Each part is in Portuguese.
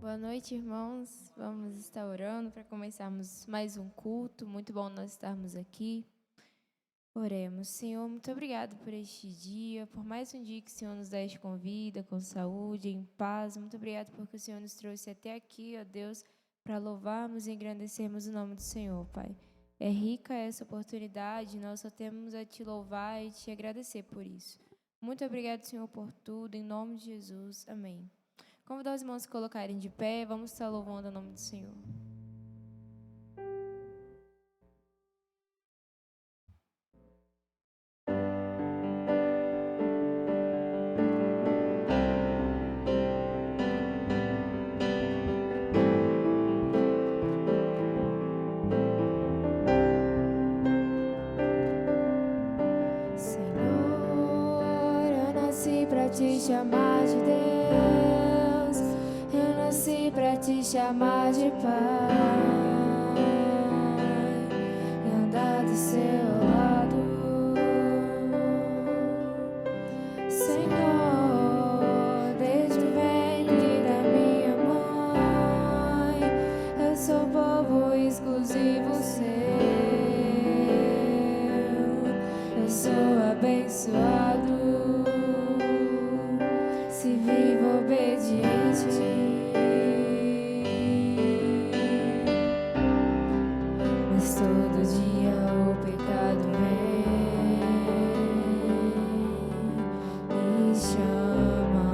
Boa noite, irmãos. Vamos estar orando para começarmos mais um culto. Muito bom nós estarmos aqui. Oremos. Senhor, muito obrigado por este dia, por mais um dia que o Senhor nos deste com vida, com saúde, em paz. Muito obrigado porque o Senhor nos trouxe até aqui, ó Deus, para louvarmos e engrandecermos o nome do Senhor, Pai. É rica essa oportunidade, nós só temos a te louvar e te agradecer por isso. Muito obrigado, Senhor, por tudo, em nome de Jesus. Amém. Convidar os irmãos a se colocarem de pé, vamos estar louvando o nome do Senhor. Te chamar de Deus, eu nasci pra te chamar de Pai e andar do seu lado, Senhor, desde o ventre da minha mãe, eu sou povo exclusivo seu, eu sou abençoado. Se vivo obediente, mas todo dia o pecado vem, me chama,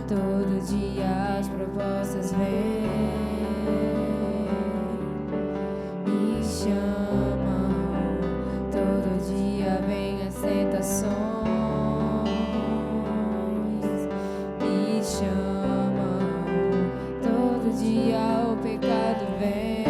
todo dia as propostas vêm, me chama, todo dia vem as tentações. Chama, todo dia o pecado vem,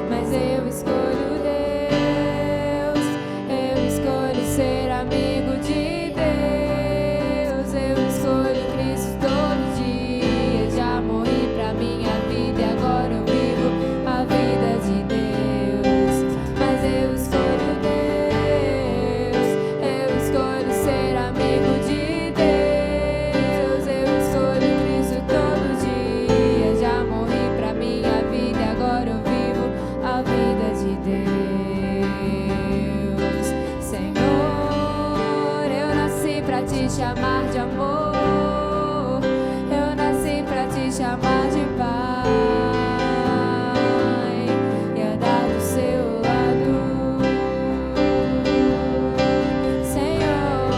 mas eu escolho Deus, eu escolho ser amigo de Deus, eu escolho Cristo todo dia, já morri pra minha vida e agora eu vivo a vida de Deus, mas eu escolho Deus, eu escolho ser amigo de chamar de amor, eu nasci pra te chamar de Pai e andar do seu lado, Senhor,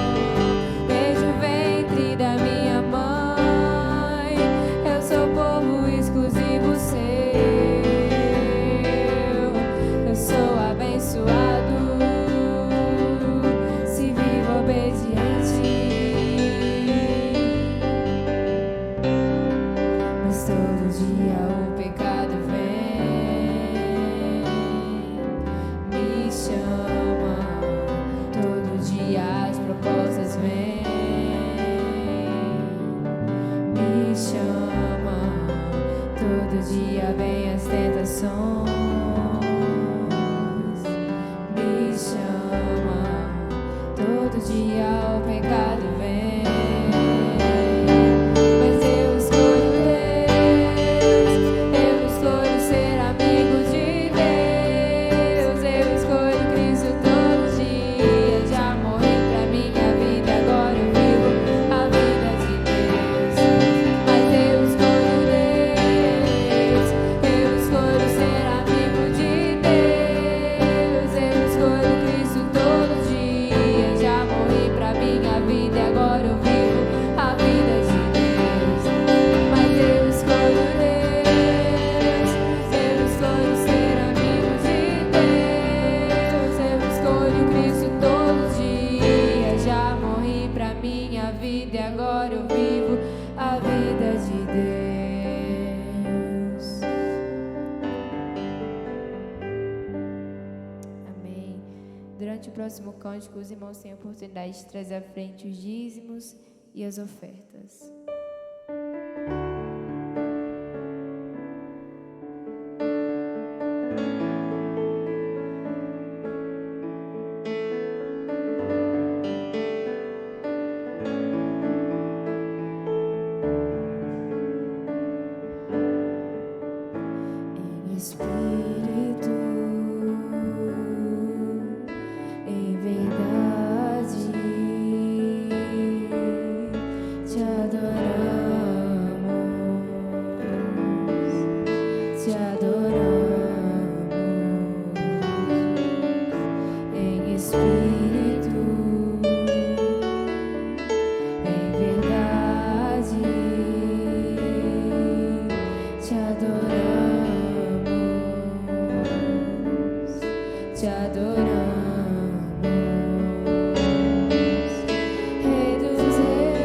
desde o ventre da minha mãe, eu sou povo exclusivo seu, eu sou abençoado, se vivo obediente. Todo dia o pecado vem, me chama, todo dia as propostas vêm, me chama, todo dia vem as tentações, me chama, todo dia o pecado vem. Durante o próximo cântico, os irmãos têm a oportunidade de trazer à frente os dízimos e as ofertas. Espírito, em verdade te adoramos, te adoramos, em espírito, em verdade te adoramos, te adoramos. Rei dos reis,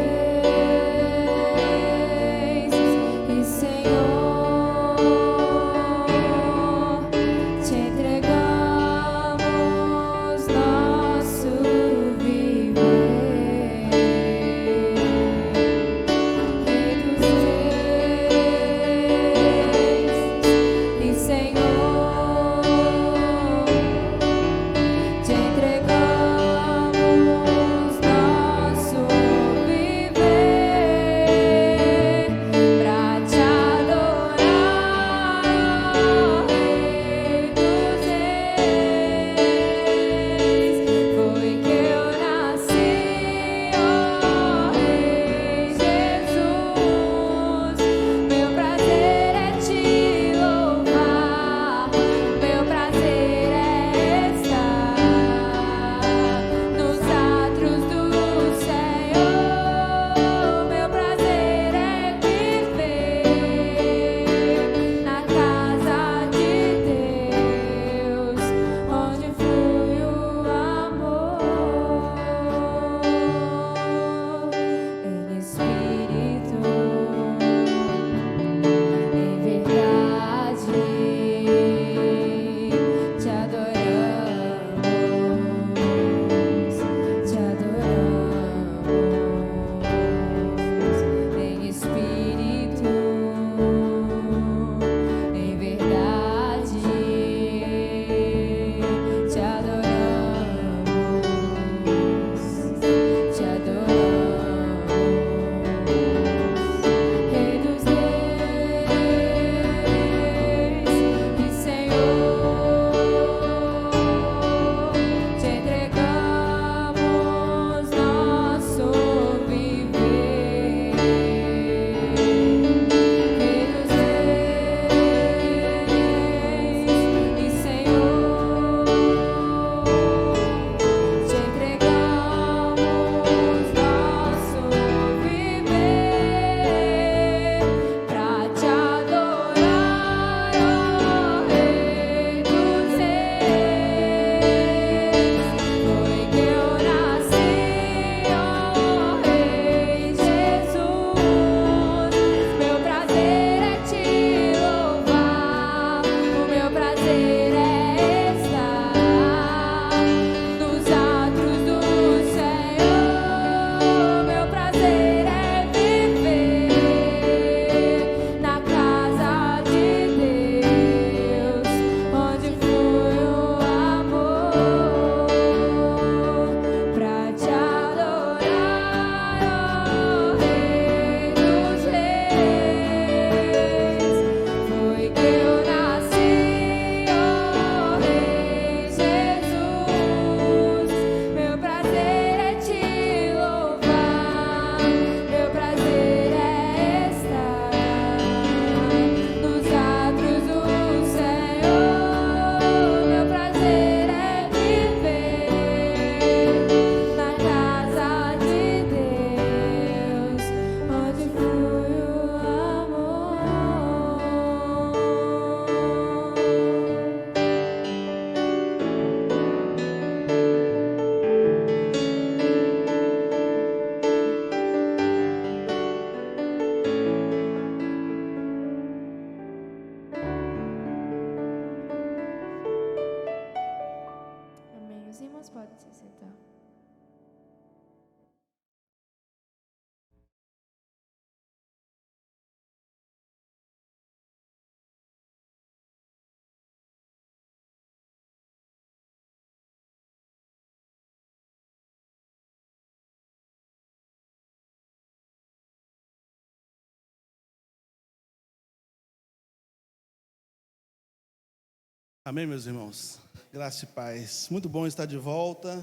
Amém, meus irmãos? Graça e paz. Muito bom estar de volta.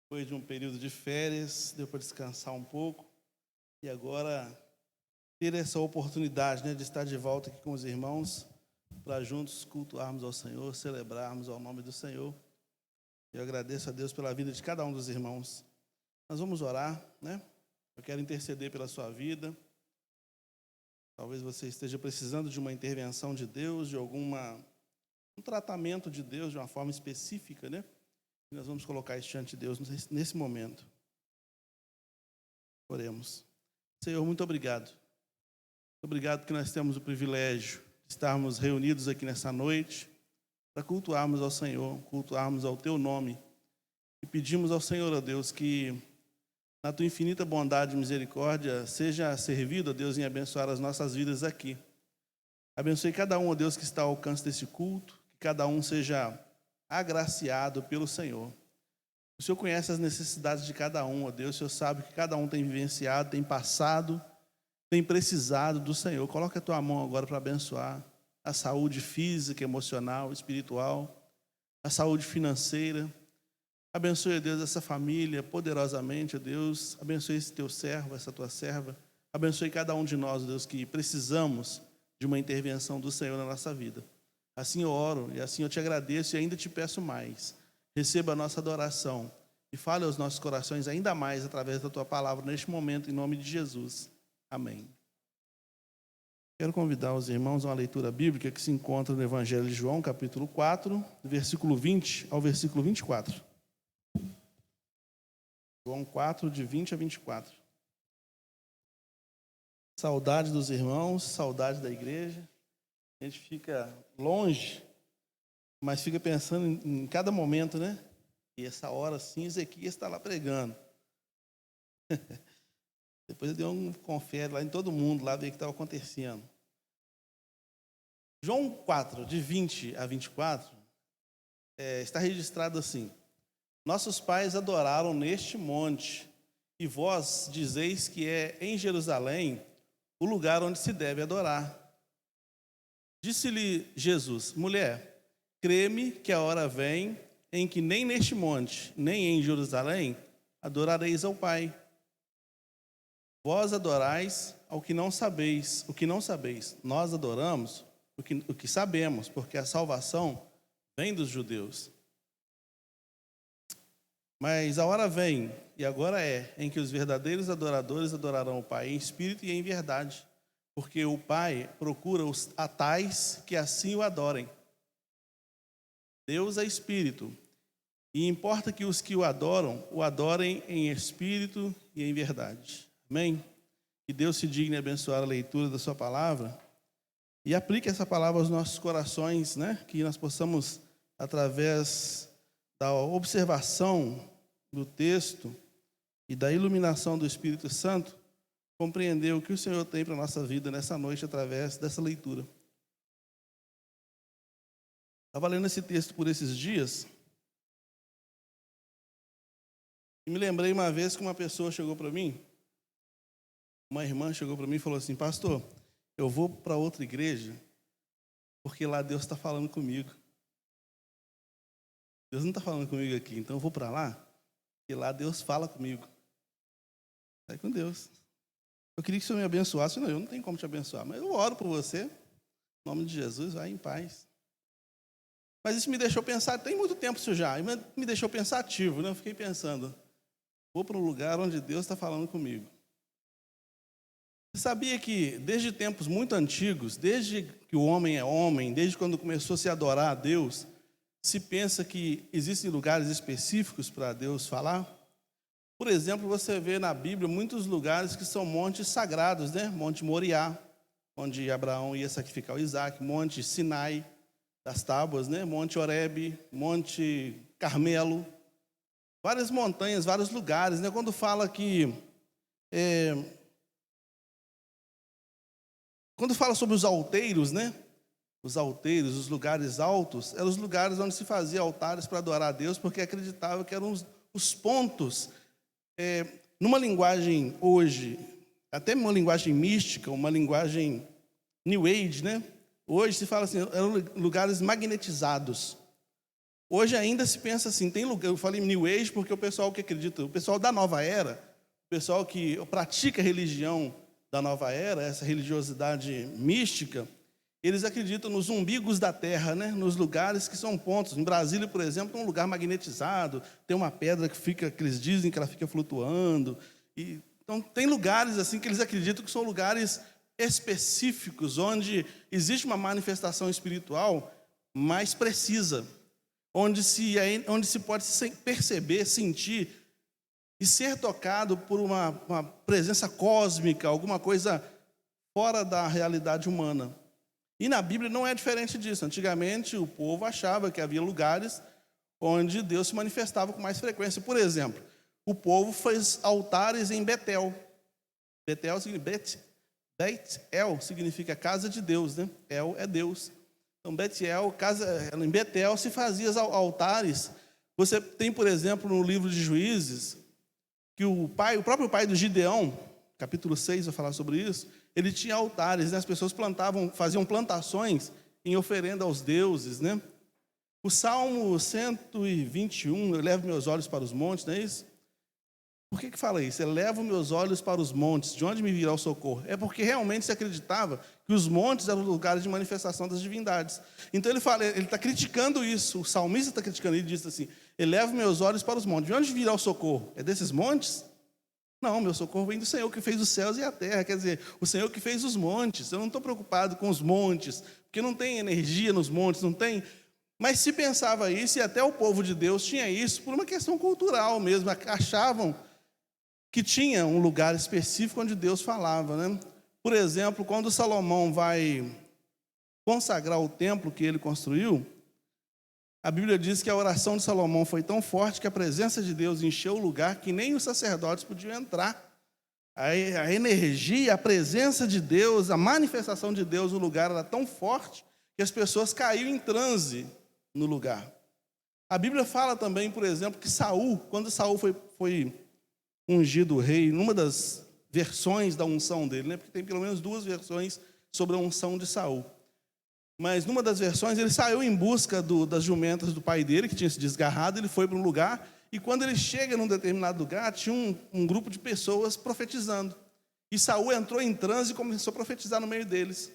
Depois de um período de férias, deu para descansar um pouco. E agora, ter essa oportunidade, de estar de volta aqui com os irmãos, para juntos cultuarmos ao Senhor, celebrarmos ao nome do Senhor. Eu agradeço a Deus pela vida de cada um dos irmãos. Nós vamos orar, Eu quero interceder pela sua vida. Talvez você esteja precisando de uma intervenção de Deus, de um tratamento de Deus de uma forma específica, E nós vamos colocar isso diante de Deus nesse momento. Oremos. Senhor, muito obrigado. Muito obrigado porque nós temos o privilégio de estarmos reunidos aqui nessa noite para cultuarmos ao Senhor, cultuarmos ao Teu nome. E pedimos ao Senhor, ó Deus, que na Tua infinita bondade e misericórdia seja servido, ó Deus, em abençoar as nossas vidas aqui. Abençoe cada um, ó Deus, que está ao alcance desse culto, que cada um seja agraciado pelo Senhor. O Senhor conhece as necessidades de cada um, ó Deus. O Senhor sabe que cada um tem vivenciado, tem passado, tem precisado do Senhor. Coloca a Tua mão agora para abençoar a saúde física, emocional, espiritual, a saúde financeira. Abençoe, ó Deus, essa família poderosamente, ó Deus. Abençoe esse Teu servo, essa Tua serva. Abençoe cada um de nós, ó Deus, que precisamos de uma intervenção do Senhor na nossa vida. Assim eu oro e assim eu te agradeço e ainda te peço mais. Receba a nossa adoração e fale aos nossos corações ainda mais através da Tua palavra neste momento, em nome de Jesus. Amém. Quero convidar os irmãos a uma leitura bíblica que se encontra no Evangelho de João, capítulo 4, do versículo 20 ao versículo 24. João 4, de 20 a 24. Saudade dos irmãos, saudade da igreja. A gente fica longe, mas fica pensando em cada momento, E essa hora, sim, Ezequias está lá pregando. Depois eu dei um confere lá em todo mundo, lá ver o que estava acontecendo. João 4, de 20 a 24, está registrado assim: Nossos pais adoraram neste monte, e vós dizeis que é em Jerusalém o lugar onde se deve adorar. Disse-lhe Jesus: Mulher, crê-me que a hora vem em que nem neste monte, nem em Jerusalém, adorareis ao Pai. Vós adorais ao que não sabeis, o que não sabeis. Nós adoramos o que sabemos, porque a salvação vem dos judeus. Mas a hora vem, e agora em que os verdadeiros adoradores adorarão o Pai em espírito e em verdade, porque o Pai procura a tais que assim o adorem. Deus é espírito, e importa que os que o adorem em espírito e em verdade. Amém? Que Deus se digne abençoar a leitura da sua palavra e aplique essa palavra aos nossos corações, Que nós possamos, através da observação do texto e da iluminação do Espírito Santo, compreender o que o Senhor tem para a nossa vida nessa noite através dessa leitura. Estava lendo esse texto por esses dias e me lembrei uma vez que uma pessoa chegou para mim, uma irmã chegou para mim e falou assim: Pastor, eu vou para outra igreja porque lá Deus está falando comigo. Deus não está falando comigo aqui, então eu vou para lá porque lá Deus fala comigo. Vai com Deus. Eu queria que o Senhor me abençoasse. Não, eu não tenho como te abençoar, mas eu oro por você. Em nome de Jesus, vai em paz. Mas isso me deixou pensar, tem muito tempo isso já, me deixou pensativo, Eu fiquei pensando, vou para um lugar onde Deus está falando comigo. Você sabia que desde tempos muito antigos, desde que o homem é homem, desde quando começou a se adorar a Deus, se pensa que existem lugares específicos para Deus falar? Por exemplo, você vê na Bíblia muitos lugares que são montes sagrados, Monte Moriá, onde Abraão ia sacrificar o Isaac, Monte Sinai, das tábuas, Monte Horebe, Monte Carmelo, várias montanhas, vários lugares, Quando fala que quando fala sobre os alteiros, Os alteiros, os lugares altos, eram os lugares onde se fazia altares para adorar a Deus, porque acreditava que eram os pontos, numa linguagem hoje, até uma linguagem mística, uma linguagem New Age, Hoje se fala assim, eram lugares magnetizados. Hoje ainda se pensa assim, tem lugar, eu falei New Age porque o pessoal que acredita, o pessoal da nova era, o pessoal que pratica a religião da nova era, essa religiosidade mística, eles acreditam nos umbigos da terra, né? Nos lugares que são pontos. Em Brasília, por exemplo, é um lugar magnetizado, tem uma pedra que eles dizem que ela fica flutuando. Então, tem lugares assim que eles acreditam que são lugares específicos, onde existe uma manifestação espiritual mais precisa, onde se pode perceber, sentir e ser tocado por uma presença cósmica, alguma coisa fora da realidade humana. E na Bíblia não é diferente disso. Antigamente o povo achava que havia lugares onde Deus se manifestava com mais frequência. Por exemplo, o povo fez altares em Betel. Betel significa casa de Deus, né? El é Deus. Então, em Betel se fazia altares. Você tem, por exemplo, no livro de Juízes, que o próprio pai do Gideão, capítulo 6 vai falar sobre isso, ele tinha altares, né? As pessoas faziam plantações em oferenda aos deuses, né? O Salmo 121, eu levo meus olhos para os montes, não é isso? Por que fala isso? Eu levo meus olhos para os montes, de onde me virá o socorro? É porque realmente se acreditava que os montes eram lugares de manifestação das divindades. Então ele está criticando isso, o salmista está criticando, ele diz assim, elevo meus olhos para os montes. De onde virá o socorro? É desses montes? Não, meu socorro vem do Senhor que fez os céus e a terra, quer dizer, o Senhor que fez os montes. Eu não estou preocupado com os montes, porque não tem energia nos montes, não tem. Mas se pensava isso, e até o povo de Deus tinha isso, por uma questão cultural mesmo, achavam que tinha um lugar específico onde Deus falava, né? Por exemplo, quando Salomão vai consagrar o templo que ele construiu, a Bíblia diz que a oração de Salomão foi tão forte que a presença de Deus encheu o lugar que nem os sacerdotes podiam entrar. A energia, a presença de Deus, a manifestação de Deus no lugar era tão forte que as pessoas caíam em transe no lugar. A Bíblia fala também, por exemplo, que quando Saul foi ungido rei, numa das versões da unção dele, né? Porque tem pelo menos 2 versões sobre a unção de Saul. Mas numa das versões ele saiu em busca das jumentas do pai dele, que tinha se desgarrado, ele foi para um lugar, e quando ele chega num determinado lugar, tinha um grupo de pessoas profetizando. E Saul entrou em transe e começou a profetizar no meio deles.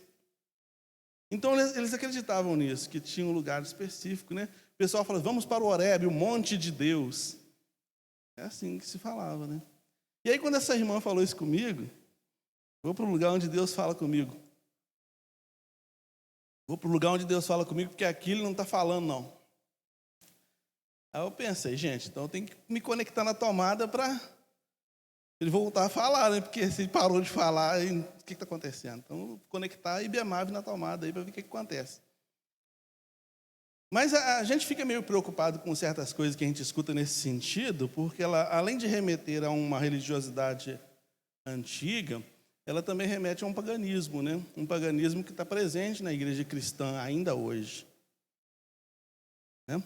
Então eles acreditavam nisso, que tinha um lugar específico, né? O pessoal falava, vamos para o Horebe, o monte de Deus. É assim que se falava, né? E aí, quando essa irmã falou isso comigo, vou para o lugar onde Deus fala comigo. Vou para o lugar onde Deus fala comigo, porque aqui Ele não está falando, não. Aí eu pensei, gente, então eu tenho que me conectar na tomada para Ele voltar a falar, né? Porque se ele parou de falar, o que está acontecendo? Então, vou conectar IBMAV na tomada aí para ver o que acontece. Mas a gente fica meio preocupado com certas coisas que a gente escuta nesse sentido, porque ela, além de remeter a uma religiosidade antiga, ela também remete a um paganismo, né? Um paganismo que está presente na igreja cristã ainda hoje. Né?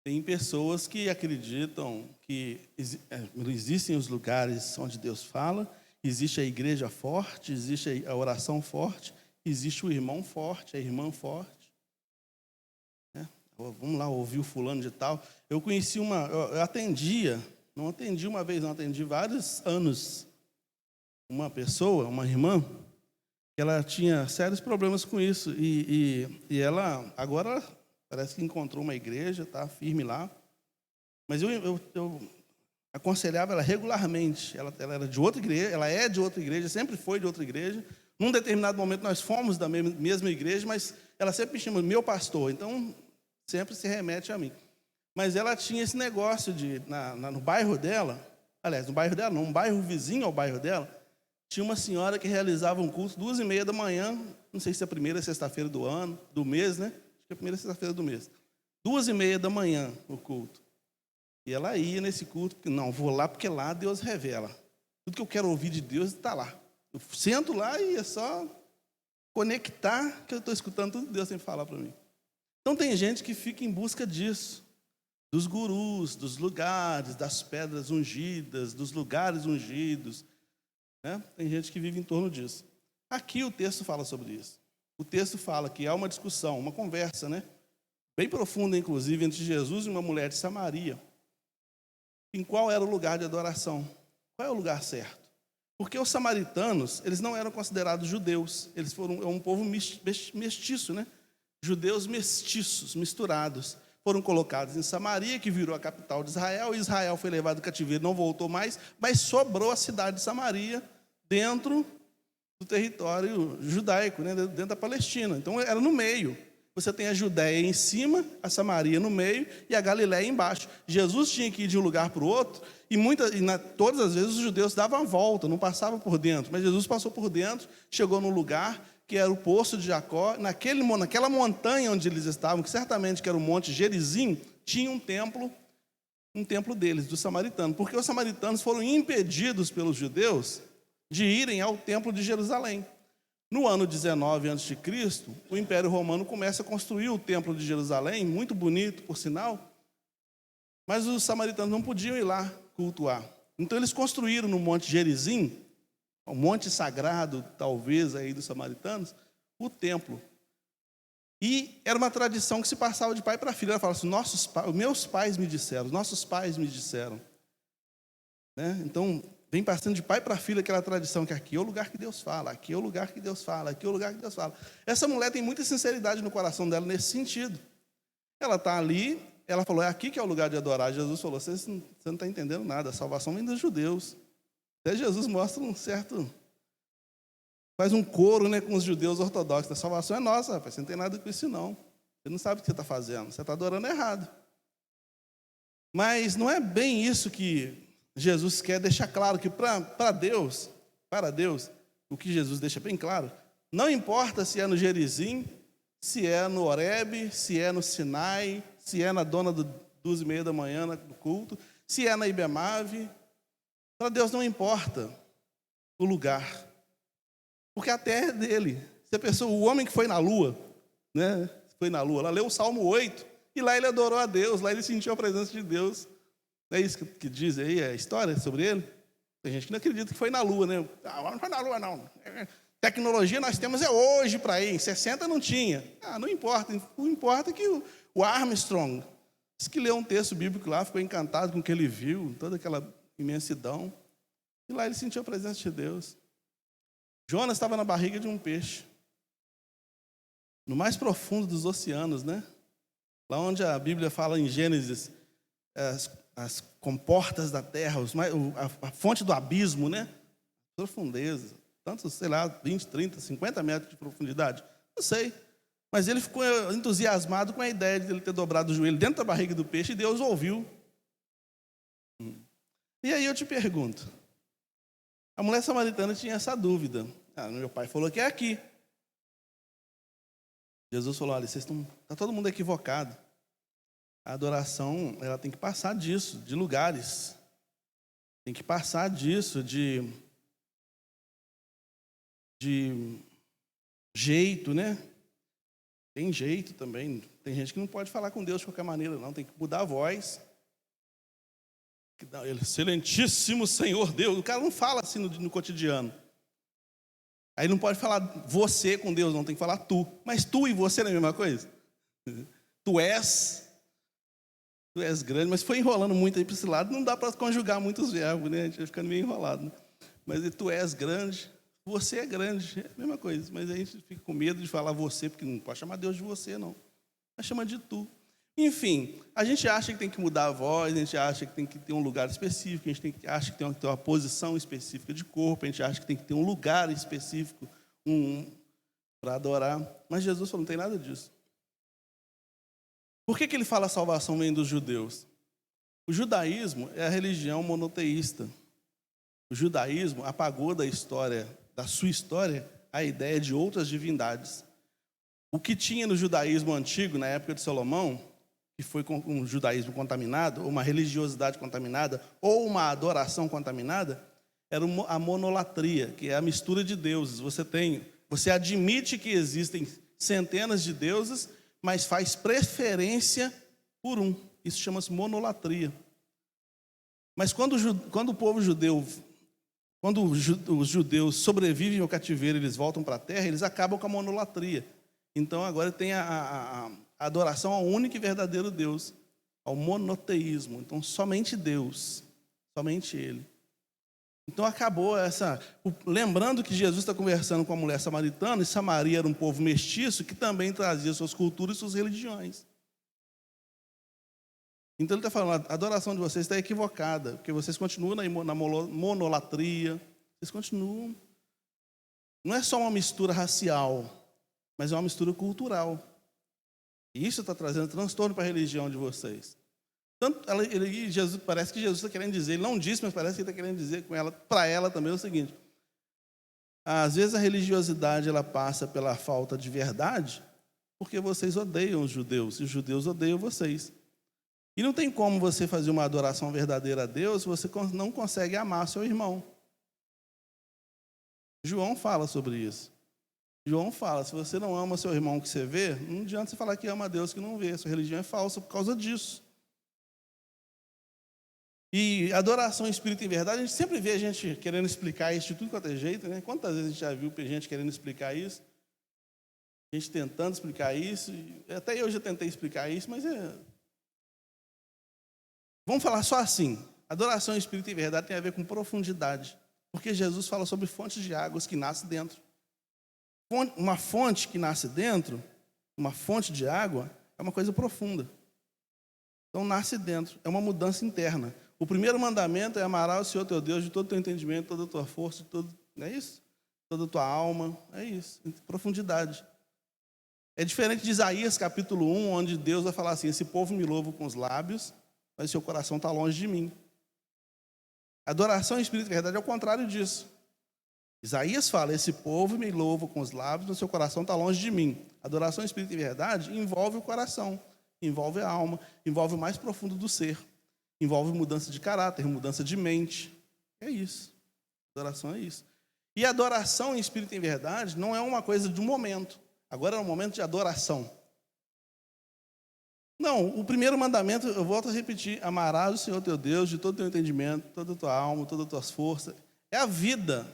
Tem pessoas que acreditam que existem os lugares onde Deus fala, existe a igreja forte, existe a oração forte, existe o irmão forte, a irmã forte. Vamos lá ouvir o fulano de tal. Eu conheci eu atendia, não atendi uma vez, não atendi vários anos, uma pessoa, uma irmã, que ela tinha sérios problemas com isso, e ela agora parece que encontrou uma igreja, está firme lá, mas eu aconselhava ela regularmente, ela era de outra igreja, ela é de outra igreja, sempre foi de outra igreja. Num determinado momento nós fomos da mesma igreja, mas ela sempre me chama meu pastor, então sempre se remete a mim. Mas ela tinha esse negócio no bairro dela, aliás, no bairro dela não, um bairro vizinho ao bairro dela, tinha uma senhora que realizava um culto 2h30 da manhã, não sei se é a primeira sexta-feira do mês, né? Acho que é a primeira sexta-feira do mês. 2h30 da manhã o culto. E ela ia nesse culto, porque não, vou lá porque lá Deus revela. Tudo que eu quero ouvir de Deus está lá. Eu sento lá e é só conectar que eu estou escutando tudo que Deus tem que falar para mim. Então tem gente que fica em busca disso, dos gurus, dos lugares, das pedras ungidas, dos lugares ungidos. Né? Tem gente que vive em torno disso. Aqui o texto fala sobre isso. o texto fala que há uma discussão, uma conversa, né? Bem profunda, inclusive, entre Jesus e uma mulher de Samaria, em qual era o lugar de adoração. Qual é o lugar certo? Porque os samaritanos, eles não eram considerados judeus, eles foram um povo mestiço, né? Judeus mestiços, misturados. Foram colocados em Samaria, que virou a capital de Israel, e Israel foi levado cativeiro, não voltou mais, mas sobrou a cidade de Samaria dentro do território judaico, né? Dentro da Palestina. Então era no meio. Você tem a Judéia em cima, a Samaria no meio e a Galiléia embaixo. Jesus tinha que ir de um lugar para o outro, e todas as vezes os judeus davam a volta, não passavam por dentro. Mas Jesus passou por dentro, chegou num lugar que era o Poço de Jacó. Naquela montanha onde eles estavam, que certamente que era o Monte Gerizim, tinha um templo deles, dos samaritanos. Porque os samaritanos foram impedidos pelos judeus de irem ao templo de Jerusalém. No ano 19 a.C., o Império Romano começa a construir o templo de Jerusalém, muito bonito, por sinal, mas os samaritanos não podiam ir lá cultuar. Então eles construíram no Monte Gerizim, o monte sagrado, talvez, aí dos samaritanos, o templo. E era uma tradição que se passava de pai para filho. Ela falava assim, meus pais me disseram, nossos pais me disseram. Né? Então, vem passando de pai para filho aquela tradição que aqui é o lugar que Deus fala, aqui é o lugar que Deus fala, aqui é o lugar que Deus fala. Essa mulher tem muita sinceridade no coração dela nesse sentido. Ela está ali, ela falou, é aqui que é o lugar de adorar. Jesus falou, você não está entendendo nada, a salvação vem dos judeus. Até Jesus mostra faz um coro, né, com os judeus ortodoxos. A salvação é nossa, rapaz, você não tem nada com isso não. Você não sabe o que você está fazendo, você está adorando errado. Mas não é bem isso que Jesus quer deixar claro, que para Deus, o que Jesus deixa bem claro, não importa se é no Gerizim, se é no Horebe, se é no Sinai, se é na dona do 2h30 da manhã do culto, se é na Ibemave, para Deus não importa o lugar, porque a terra é dele. Se a pessoa, o homem que foi na lua, né, ela leu o Salmo 8, e lá ele adorou a Deus, lá ele sentiu a presença de Deus. Não é isso que diz aí a história sobre ele? Tem gente que não acredita que foi na lua, né? Não foi na lua, não. Tecnologia nós temos hoje para ir, em 60 não tinha. Não importa. O importa é que o Armstrong disse que leu um texto bíblico lá, ficou encantado com o que ele viu, toda aquela imensidão. E lá ele sentiu a presença de Deus. Jonas estava na barriga de um peixe, no mais profundo dos oceanos, né? Lá onde a Bíblia fala em Gênesis, as comportas da terra, a fonte do abismo, né? Profundeza, tantos, 20, 30, 50 metros de profundidade, não sei. Mas ele ficou entusiasmado com a ideia de ele ter dobrado o joelho dentro da barriga do peixe, e Deus ouviu. E aí eu te pergunto, a mulher samaritana tinha essa dúvida. Meu pai falou que é aqui. Jesus falou, olha, está todo mundo equivocado. A adoração, ela tem que passar disso, de lugares. Tem que passar disso, de jeito, né? Tem jeito também. Tem gente que não pode falar com Deus de qualquer maneira, não. Tem que mudar a voz. Excelentíssimo Senhor Deus. O cara não fala assim no cotidiano. Aí não pode falar você com Deus, não. Tem que falar tu. Mas tu e você não é a mesma coisa? Tu és grande, mas foi enrolando muito aí para esse lado, não dá para conjugar muitos verbos, né? A gente vai ficando meio enrolado. Né? Mas tu és grande, você é grande, é a mesma coisa. Mas a gente fica com medo de falar você, porque não pode chamar Deus de você, não. Mas chama de tu. Enfim, a gente acha que tem que mudar a voz, a gente acha que tem que ter um lugar específico, a gente acha que tem que ter uma posição específica de corpo, a gente acha que tem que ter um lugar específico para adorar. Mas Jesus falou, não tem nada disso. Por que ele fala a salvação vem dos judeus? O judaísmo é a religião monoteísta. O judaísmo apagou da sua história, a ideia de outras divindades. O que tinha no judaísmo antigo, na época de Salomão, que foi com um judaísmo contaminado, ou uma religiosidade contaminada, ou uma adoração contaminada, era a monolatria, que é a mistura de deuses. Você admite que existem centenas de deuses, mas faz preferência por um. Isso chama-se monolatria. Mas quando o povo judeu, quando os judeus sobrevivem ao cativeiro, eles voltam para a terra, eles acabam com a monolatria. Então agora tem a adoração ao único e verdadeiro Deus, ao monoteísmo. Então somente Deus, somente Ele. Então acabou essa... Lembrando que Jesus está conversando com a mulher samaritana, e Samaria era um povo mestiço que também trazia suas culturas e suas religiões. Então ele está falando, a adoração de vocês está equivocada, porque vocês continuam na monolatria, vocês continuam. Não é só uma mistura racial, mas é uma mistura cultural. E isso está trazendo transtorno para a religião de vocês. Tanto Jesus, parece que Jesus está querendo dizer, ele não disse, mas parece que ele está querendo dizer para ela também o seguinte: às vezes a religiosidade ela passa pela falta de verdade, porque vocês odeiam os judeus, e os judeus odeiam vocês. E não tem como você fazer uma adoração verdadeira a Deus se você não consegue amar seu irmão. João fala sobre isso. João fala, se você não ama seu irmão que você vê, não adianta você falar que ama a Deus que não vê. Sua religião é falsa por causa disso. E adoração em espírito e em verdade, a gente sempre vê a gente querendo explicar isso de tudo quanto é jeito, né? Quantas vezes a gente já viu gente querendo explicar isso? A gente tentando explicar isso. Até eu já tentei explicar isso, mas vamos falar só assim. Adoração em espírito e em verdade tem a ver com profundidade. Porque Jesus fala sobre fontes de águas que nascem dentro. Uma fonte que nasce dentro, uma fonte de água, é uma coisa profunda. Então nasce dentro, é uma mudança interna. O primeiro mandamento é amar o Senhor teu Deus de todo o teu entendimento, toda a tua força, não é isso? Toda a tua alma, é isso, profundidade. É diferente de Isaías capítulo 1, onde Deus vai falar assim: esse povo me louva com os lábios, mas seu coração está longe de mim. Adoração em espírito e verdade é o contrário disso. Isaías fala: esse povo me louva com os lábios, mas seu coração está longe de mim. Adoração em espírito e verdade envolve o coração, envolve a alma, envolve o mais profundo do ser. Envolve mudança de caráter, mudança de mente. É isso. Adoração é isso. E adoração em espírito e em verdade não é uma coisa de um momento. Agora é um momento de adoração. Não, o primeiro mandamento, eu volto a repetir: amarás o Senhor teu Deus de todo o teu entendimento, toda a tua alma, todas as tuas forças. É a vida.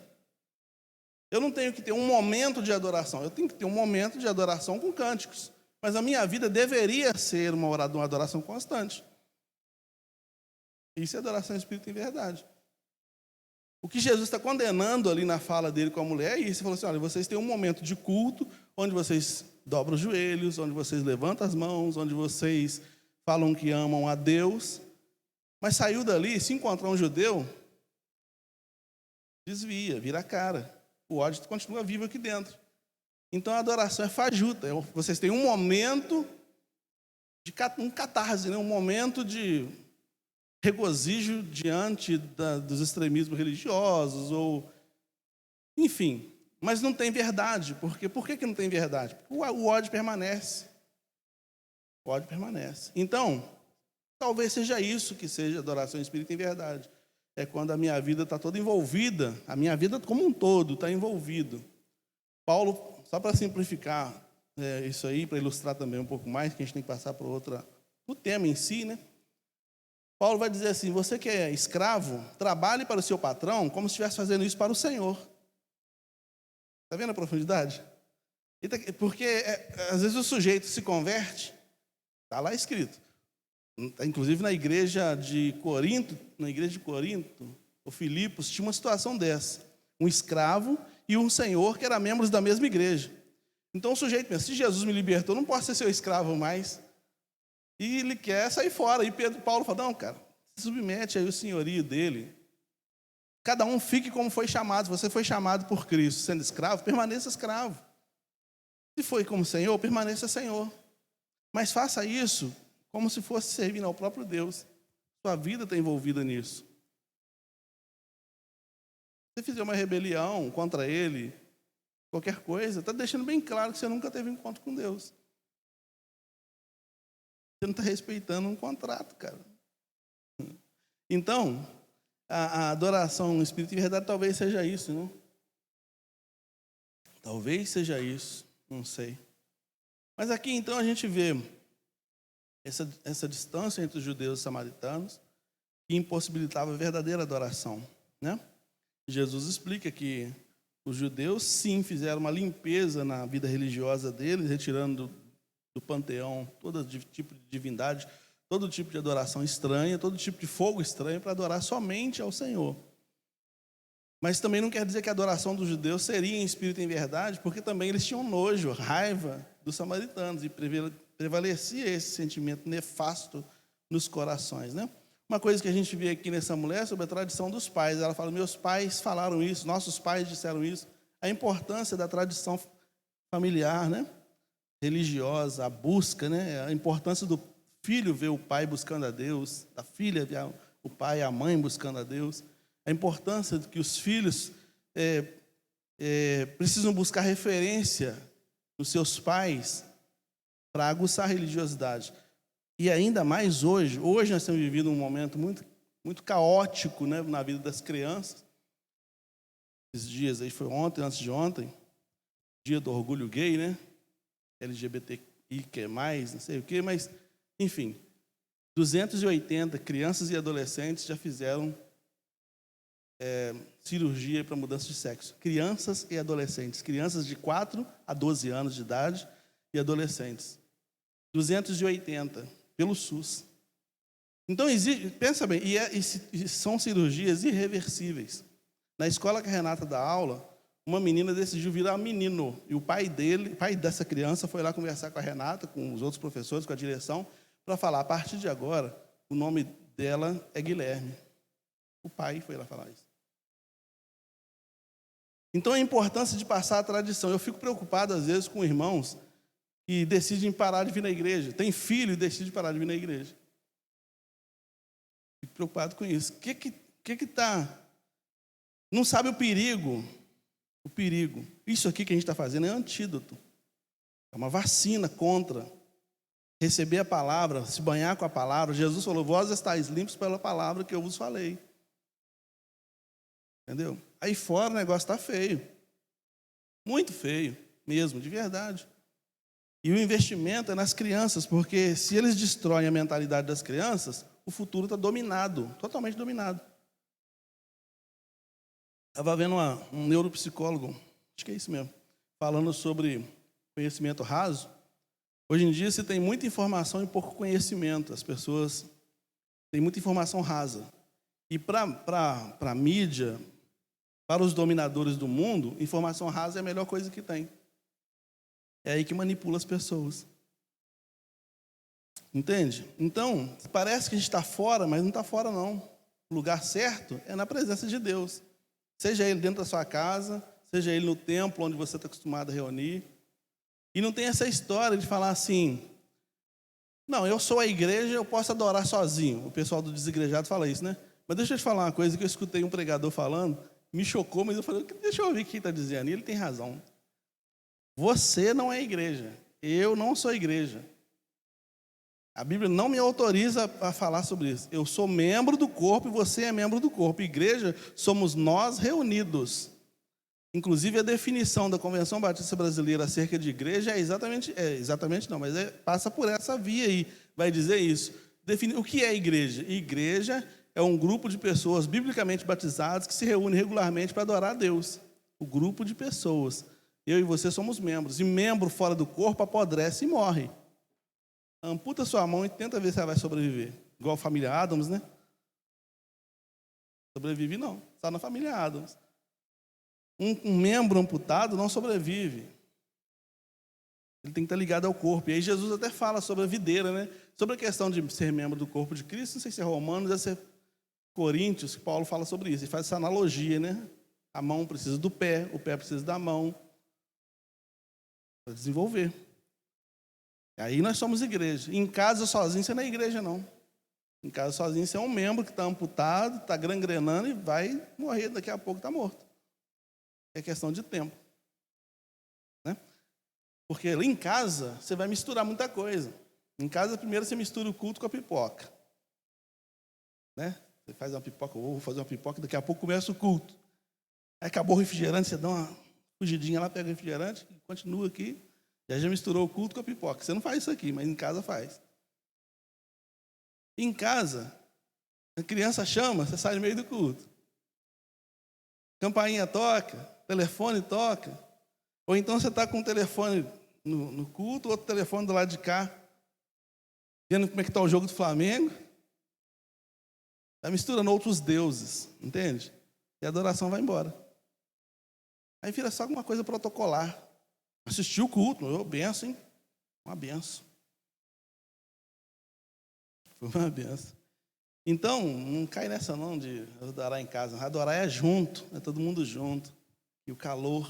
Eu não tenho que ter um momento de adoração, eu tenho que ter um momento de adoração com cânticos. Mas a minha vida deveria ser uma adoração constante. Isso é adoração em espírito e em verdade. O que Jesus está condenando ali na fala dele com a mulher é isso. Ele falou assim: olha, vocês têm um momento de culto, onde vocês dobram os joelhos, onde vocês levantam as mãos, onde vocês falam que amam a Deus. Mas saiu dali, se encontrar um judeu, desvia, vira a cara. O ódio continua vivo aqui dentro. Então a adoração é fajuta. Vocês têm um momento de um catarse, né? Um momento de regozijo diante dos extremismos religiosos, ou enfim, mas não tem verdade. Por que não tem verdade? Porque o ódio permanece. O ódio permanece. Então, talvez seja isso que seja adoração em espírito e em verdade. É quando a minha vida está toda envolvida, a minha vida como um todo está envolvido. Paulo, só para simplificar isso aí, para ilustrar também um pouco mais, que a gente tem que passar para o tema em si, né? Paulo vai dizer assim: você que é escravo, trabalhe para o seu patrão como se estivesse fazendo isso para o Senhor. Está vendo a profundidade? Porque às vezes o sujeito se converte, está lá escrito. Inclusive na igreja de Corinto, o Filipos, tinha uma situação dessa. Um escravo e um senhor que eram membros da mesma igreja. Então o sujeito pensa: se Jesus me libertou, não posso ser seu escravo mais. E ele quer sair fora. E Paulo fala: não, cara, se submete aí o senhorio dele. Cada um fique como foi chamado. Se você foi chamado por Cristo sendo escravo, permaneça escravo. Se foi como Senhor, permaneça Senhor. Mas faça isso como se fosse servindo ao próprio Deus. Sua vida está envolvida nisso. Se você fizer uma rebelião contra Ele, qualquer coisa, está deixando bem claro que você nunca teve encontro com Deus. Você não está respeitando um contrato, cara. Então, a adoração no Espírito e verdade talvez seja isso, né? Talvez seja isso, não sei. Mas aqui então a gente vê essa distância entre os judeus e os samaritanos que impossibilitava a verdadeira adoração, né? Jesus explica que os judeus, sim, fizeram uma limpeza na vida religiosa deles, retirando do panteão todo tipo de divindade, todo tipo de adoração estranha, todo tipo de fogo estranho, para adorar somente ao Senhor. Mas também não quer dizer que a adoração dos judeus seria em espírito e em verdade, porque também eles tinham nojo, raiva dos samaritanos, e prevalecia esse sentimento nefasto nos corações, né? Uma coisa que a gente vê aqui nessa mulher é sobre a tradição dos pais. Ela fala: meus pais falaram isso, nossos pais disseram isso. A importância da tradição familiar, né? Religiosa, a busca, né? A importância do filho ver o pai buscando a Deus, da filha ver o pai e a mãe buscando a Deus. A importância de que os filhos precisam buscar referência nos seus pais para aguçar a religiosidade. E ainda mais hoje nós temos vivido um momento muito, muito caótico, né, na vida das crianças. Esses dias aí, foi ontem, antes de ontem, dia do orgulho gay, né? LGBTI, que é mais, não sei o quê, mas, enfim, 280 crianças e adolescentes já fizeram cirurgia para mudança de sexo. Crianças e adolescentes, crianças de 4 a 12 anos de idade e adolescentes. 280 pelo SUS. Então, pensa bem, e são cirurgias irreversíveis. Na escola que a Renata dá aula, uma menina decidiu virar menino, e o pai dessa criança foi lá conversar com a Renata, com os outros professores, com a direção, para falar: a partir de agora, o nome dela é Guilherme. O pai foi lá falar isso. Então, a importância de passar a tradição. Eu fico preocupado, às vezes, com irmãos que decidem parar de vir na igreja. Tem filho e decide parar de vir na igreja. Fico preocupado com isso. O que está... Não sabe o perigo. O perigo. Isso aqui que a gente está fazendo é antídoto. É uma vacina contra receber a palavra, se banhar com a palavra. Jesus falou: vós estáis limpos pela palavra que eu vos falei. Entendeu? Aí fora o negócio está feio. Muito feio mesmo, de verdade. E o investimento é nas crianças, porque se eles destroem a mentalidade das crianças, o futuro está dominado, totalmente dominado. Estava vendo um neuropsicólogo, acho que é isso mesmo, falando sobre conhecimento raso. Hoje em dia se tem muita informação e pouco conhecimento. As pessoas têm muita informação rasa. E para a mídia, para os dominadores do mundo, informação rasa é a melhor coisa que tem. É aí que manipula as pessoas. Entende? Então, parece que a gente está fora, mas não está fora, não. O lugar certo é na presença de Deus. Seja Ele dentro da sua casa, seja Ele no templo onde você está acostumado a reunir. E não tem essa história de falar assim: não, eu sou a igreja, eu posso adorar sozinho. O pessoal do desigrejado fala isso, né? Mas deixa eu te falar uma coisa que eu escutei um pregador falando, me chocou, mas eu falei: deixa eu ouvir o que ele está dizendo. E ele tem razão. Você não é igreja. Eu não sou igreja. A Bíblia não me autoriza a falar sobre isso. Eu sou membro do corpo e você é membro do corpo. Igreja somos nós reunidos. Inclusive, a definição da Convenção Batista Brasileira acerca de igreja passa por essa via aí. Vai dizer isso. O que é igreja? Igreja é um grupo de pessoas biblicamente batizadas que se reúne regularmente para adorar a Deus. O grupo de pessoas. Eu e você somos membros. E membro fora do corpo apodrece e morre. Amputa sua mão e tenta ver se ela vai sobreviver. Igual a família Adams, né? Sobrevive não. Está na família Adams. Um membro amputado não sobrevive. Ele tem que estar ligado ao corpo. E aí Jesus até fala sobre a videira, né? Sobre a questão de ser membro do corpo de Cristo. Não sei se é Romanos, deve ser Coríntios, que Paulo fala sobre isso. Ele faz essa analogia, né? A mão precisa do pé, o pé precisa da mão. Para desenvolver. Aí nós somos igreja. Em casa sozinho você não é igreja, não. Em casa sozinho você é um membro que está amputado, está gangrenando e vai morrer, daqui a pouco está morto. É questão de tempo. Né? Porque ali em casa você vai misturar muita coisa. Em casa primeiro você mistura o culto com a pipoca. Né? Você faz uma pipoca, eu vou fazer uma pipoca, daqui a pouco começa o culto. Aí acabou o refrigerante, você dá uma fugidinha lá, pega o refrigerante e continua aqui. Já misturou o culto com a pipoca. Você não faz isso aqui, mas em casa faz. Em casa, a criança chama, você sai no meio do culto. campainha toca, telefone toca, ou então você está com o telefone no culto, outro telefone do lado de cá, vendo como é que está o jogo do Flamengo. Está misturando outros deuses, entende? E a adoração vai embora. Aí vira só alguma coisa protocolar. Assistiu o culto, benção, hein? Uma benção. Foi uma benção. Então, não cai nessa não de adorar em casa. Adorar é junto, é todo mundo junto. E o calor,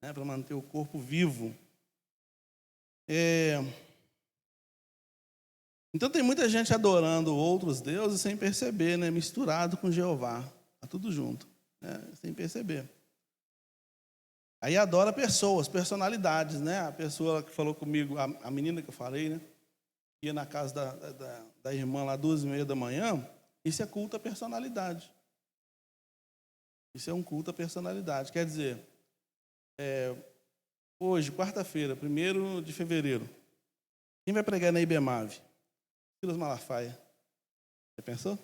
né, para manter o corpo vivo. Então tem muita gente adorando outros deuses sem perceber, né? Misturado com Jeová. Está tudo junto, né? Sem perceber. Aí adora pessoas, personalidades, né? A pessoa que falou comigo, a menina que eu falei, né? Ia na casa da irmã lá 2h30 da manhã. Isso é culto à personalidade. Isso é um culto à personalidade. Quer dizer, hoje, quarta-feira, 1º de fevereiro, quem vai pregar na IBEMAVE? Silas Malafaia. Você pensou?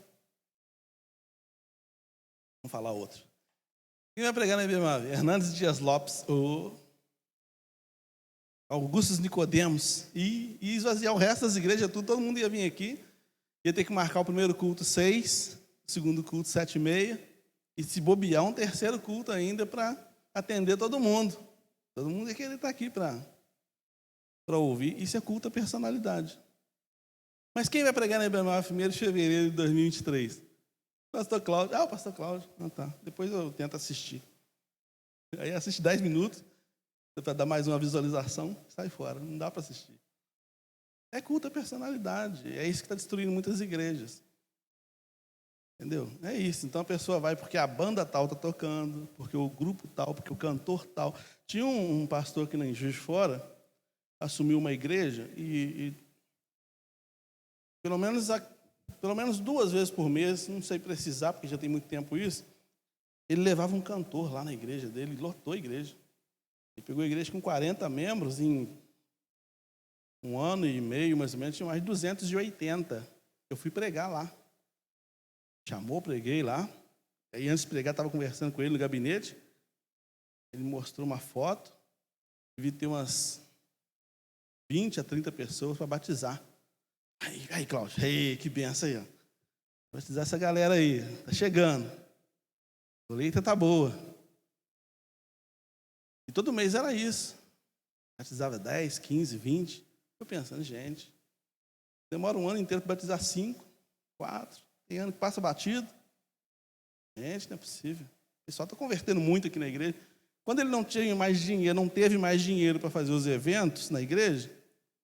Vamos falar outro. Quem vai pregar na IBEMAVE? Hernandes Dias Lopes, ou Augustus Nicodemos. E esvaziar o resto das igrejas, tudo, todo mundo ia vir aqui. Ia ter que marcar o primeiro culto 6, o segundo culto 7h30, e se bobear um terceiro culto ainda para atender todo mundo. Todo mundo ia querer estar aqui para ouvir. Isso é culto à personalidade. Mas quem vai pregar na IBEMAVE 1º de fevereiro de 2023? Pastor Cláudio. O pastor Cláudio. Tá. Depois eu tento assistir. Aí assiste 10 minutos, para dar mais uma visualização, sai fora. Não dá para assistir. É culto à personalidade. É isso que está destruindo muitas igrejas. Entendeu? É isso. Então a pessoa vai porque a banda tal está tocando, porque o grupo tal, porque o cantor tal. Tinha um pastor aqui em Juiz de Fora, assumiu uma igreja e pelo menos 2 vezes por mês, não sei precisar, porque já tem muito tempo isso, ele levava um cantor lá na igreja dele, lotou a igreja. Ele pegou a igreja com 40 membros, em 1 ano e meio, mais ou menos, tinha mais de 280. Eu fui pregar lá. Chamou, preguei lá. Aí antes de pregar, estava conversando com ele no gabinete. Ele mostrou uma foto. Devia ter umas 20 a 30 pessoas para batizar. Aí, Cláudio, que benção aí, ó. Batizar essa galera aí, tá chegando. A colheita tá boa. E todo mês era isso. Batizava 10, 15, 20. Eu pensando, gente, demora um ano inteiro para batizar 5, 4. Tem ano que passa batido. Gente, não é possível. O pessoal está convertendo muito aqui na igreja. Quando ele não tinha mais dinheiro, não teve mais dinheiro para fazer os eventos na igreja,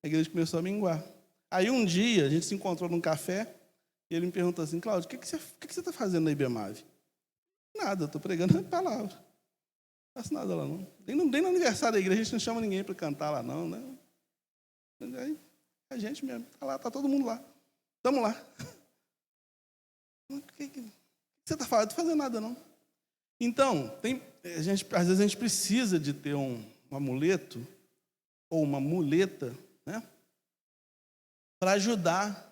a igreja começou a minguar. Aí um dia, a gente se encontrou num café, e ele me perguntou assim, Cláudio, o que você está fazendo na IBEMAVE? Nada, eu estou pregando a palavra. Não faço nada lá, não. Nem no aniversário da igreja, a gente não chama ninguém para cantar lá, não, né? Aí, a gente mesmo, está lá, está todo mundo lá. Estamos lá. O que você está fazendo? Não estou fazendo nada, não. Então, às vezes a gente precisa de ter um amuleto, ou uma muleta, né? Para ajudar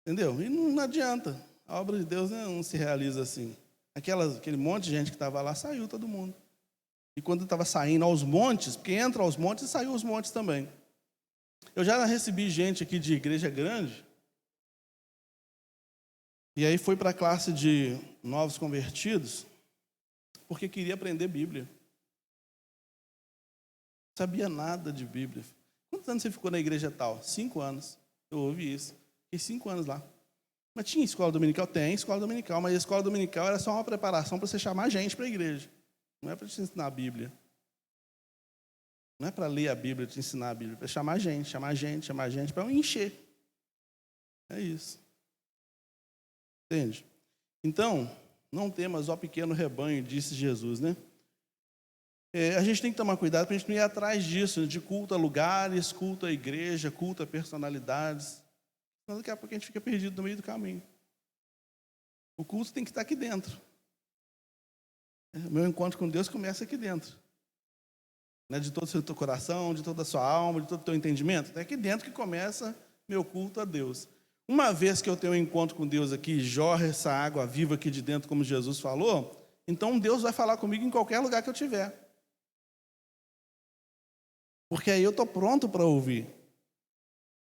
entendeu? E não adianta. A obra de Deus não se realiza assim. Aquele monte de gente que estava lá, saiu todo mundo. E quando estava saindo aos montes, porque entra aos montes e saiu aos montes também. Eu já recebi gente aqui de igreja grande, e aí foi para a classe de novos convertidos, porque queria aprender Bíblia. Não sabia nada de Bíblia. Quantos anos você ficou na igreja tal? 5 anos. Eu ouvi isso. Fiquei 5 anos lá. Mas tinha escola dominical? Tem escola dominical, mas a escola dominical era só uma preparação para você chamar gente para a igreja. Não é para te ensinar a Bíblia. Não é para ler a Bíblia, te ensinar a Bíblia. É para chamar gente para encher. É isso. Entende? Então, não temas, ó pequeno rebanho, disse Jesus, né? A gente tem que tomar cuidado para a gente não ir atrás disso, de culto a lugares, culto a igreja, culto a personalidades. Senão daqui a pouco a gente fica perdido no meio do caminho. O culto tem que estar aqui dentro. O meu encontro com Deus começa aqui dentro. Não é de todo o seu teu coração, de toda a sua alma, de todo o teu entendimento. É aqui dentro que começa meu culto a Deus. uma vez que eu tenho um encontro com Deus aqui, jorra essa água viva aqui de dentro, como Jesus falou, então Deus vai falar comigo em qualquer lugar que eu estiver. Porque aí eu estou pronto para ouvir.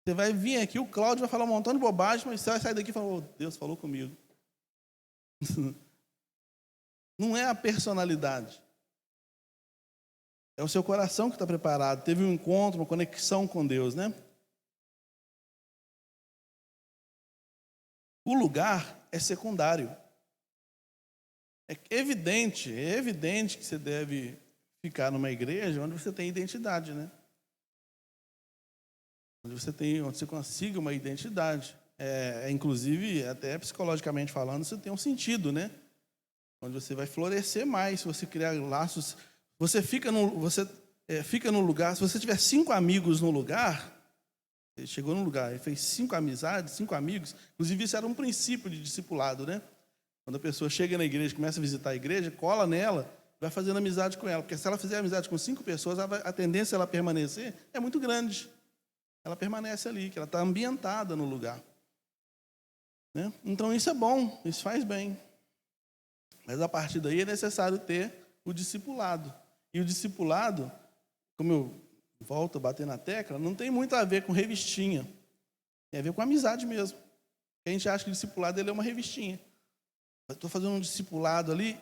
Você vai vir aqui, o Cláudio vai falar um montão de bobagem, mas você vai sair daqui e falar, oh, Deus falou comigo. Não é a personalidade. É o seu coração que está preparado. Teve um encontro, uma conexão com Deus, né? O lugar é secundário. É evidente que você deve ficar numa igreja onde você tem identidade, né? Onde você consiga uma identidade. Inclusive, até psicologicamente falando, isso tem um sentido, né? Onde você vai florescer mais, se você criar laços. Você fica no lugar, se você tiver 5 amigos no lugar, ele chegou num lugar, ele fez 5 amizades, 5 amigos. Inclusive, isso era um princípio de discipulado, né? Quando a pessoa chega na igreja, começa a visitar a igreja, cola nela, vai fazendo amizade com ela. Porque se ela fizer amizade com 5 pessoas, a tendência dela permanecer é muito grande. Ela permanece ali, que ela está ambientada no lugar. Né? Então, isso é bom, isso faz bem. Mas, a partir daí, é necessário ter o discipulado. E o discipulado, como eu volto a bater na tecla, não tem muito a ver com revistinha. Tem a ver com amizade mesmo. A gente acha que o discipulado ele é uma revistinha. Estou fazendo um discipulado ali.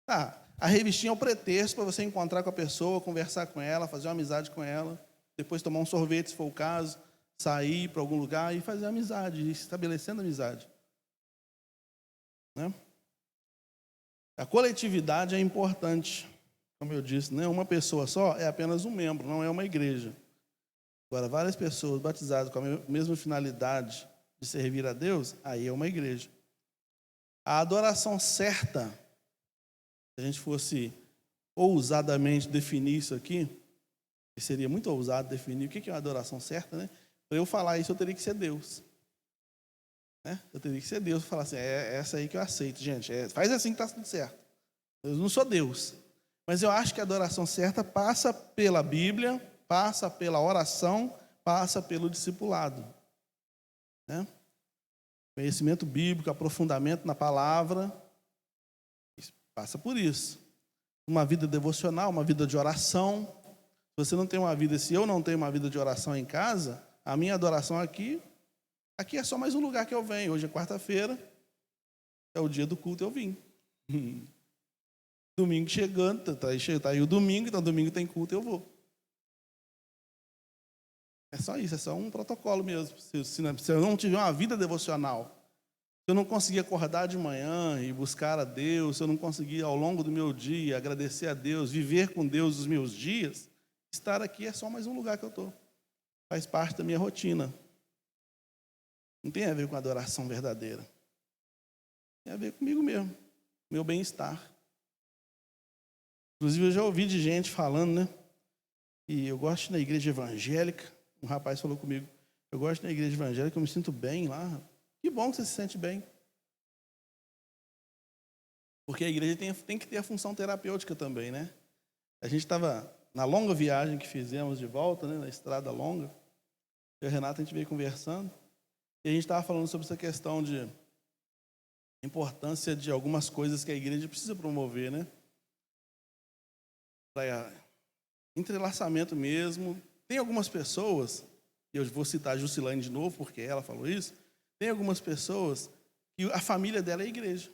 A revistinha é o pretexto para você encontrar com a pessoa, conversar com ela, fazer uma amizade com ela, depois tomar um sorvete, se for o caso, sair para algum lugar e fazer amizade, ir estabelecendo amizade. Né? A coletividade é importante. Como eu disse, né? Uma pessoa só é apenas um membro, não é uma igreja. Agora, várias pessoas batizadas com a mesma finalidade de servir a Deus, aí é uma igreja. A adoração certa, se a gente fosse ousadamente definir isso aqui, e seria muito ousado definir o que é uma adoração certa, né? Para eu falar isso, eu teria que ser Deus. Né? Eu teria que ser Deus e falar assim, é essa aí que eu aceito, gente. Faz assim que está tudo certo. Eu não sou Deus. Mas eu acho que a adoração certa passa pela Bíblia, passa pela oração, passa pelo discipulado. Né? Conhecimento bíblico, aprofundamento na palavra, passa por isso. Uma vida devocional, uma vida de oração. Se você não tem uma vida, se eu não tenho uma vida de oração em casa, a minha adoração aqui é só mais um lugar que eu venho. Hoje é quarta-feira, é o dia do culto, eu vim. Domingo chegando, tá aí o domingo, então domingo tem culto, eu vou. É só isso, é só um protocolo mesmo. Se eu não tiver uma vida devocional, se eu não conseguir acordar de manhã e buscar a Deus, se eu não conseguir ao longo do meu dia agradecer a Deus, viver com Deus os meus dias, estar aqui é só mais um lugar que eu estou. Faz parte da minha rotina. Não tem a ver com a adoração verdadeira. Tem a ver comigo mesmo, meu bem-estar. Inclusive, eu já ouvi de gente falando, né? E eu gosto na igreja evangélica. Um rapaz falou comigo, eu gosto na igreja evangélica, eu me sinto bem lá. Que bom que você se sente bem. Porque a igreja tem que ter a função terapêutica também, né? A gente estava na longa viagem que fizemos de volta, né? Na estrada longa. Eu e a Renata, a gente veio conversando. E a gente estava falando sobre essa questão de importância de algumas coisas que a igreja precisa promover, né? Entrelaçamento mesmo. Tem algumas pessoas, e eu vou citar a Jusilane de novo, porque ela falou isso, tem algumas pessoas que a família dela é a igreja.